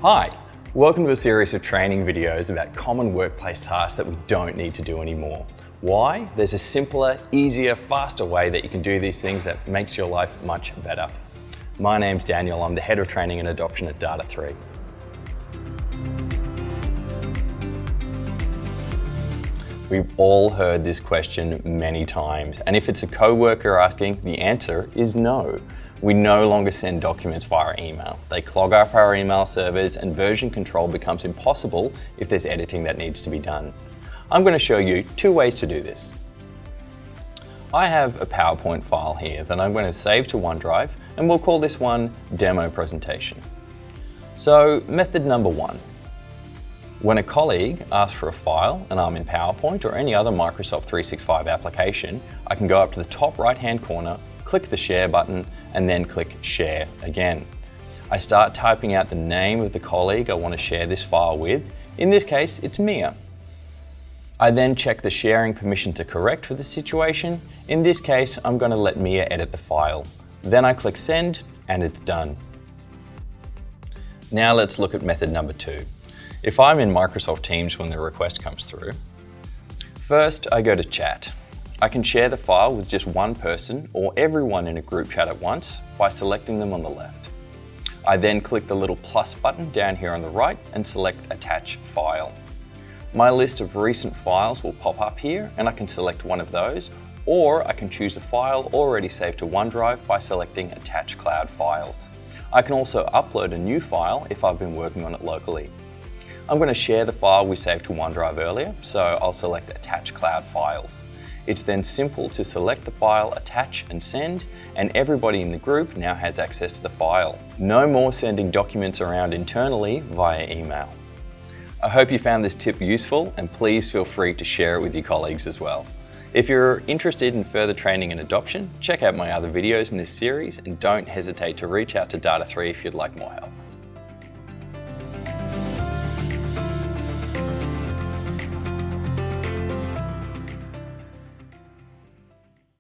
Hi, welcome to a series of training videos about common workplace tasks that we don't need to do anymore. Why? There's a simpler, easier, faster way that you can do these things that makes your life much better. My name's Daniel, I'm the Head of Training and Adoption at Data3. We've all heard this question many times, and if it's a co-worker asking, the answer is no. We no longer send documents via email. They clog up our email servers and version control becomes impossible if there's editing that needs to be done. I'm going to show you two ways to do this. I have a PowerPoint file here that I'm going to save to OneDrive, and we'll call this one Demo Presentation. So method number one. When a colleague asks for a file and I'm in PowerPoint or any other Microsoft 365 application, I can go up to the top right-hand corner, click the Share button, and then click Share again. I start typing out the name of the colleague I want to share this file with. In this case, it's Mia. I then check the sharing permissions are correct for the situation. In this case, I'm going to let Mia edit the file. Then I click Send, and it's done. Now let's look at method number two. If I'm in Microsoft Teams when the request comes through, first I go to Chat. I can share the file with just one person or everyone in a group chat at once by selecting them on the left. I then click the little plus button down here on the right and select Attach File. My list of recent files will pop up here and I can select one of those, or I can choose a file already saved to OneDrive by selecting Attach Cloud Files. I can also upload a new file if I've been working on it locally. I'm going to share the file we saved to OneDrive earlier, so I'll select Attach Cloud Files. It's then simple to select the file, attach and send, and everybody in the group now has access to the file. No more sending documents around internally via email. I hope you found this tip useful, and please feel free to share it with your colleagues as well. If you're interested in further training and adoption, check out my other videos in this series and don't hesitate to reach out to Data3 if you'd like more help.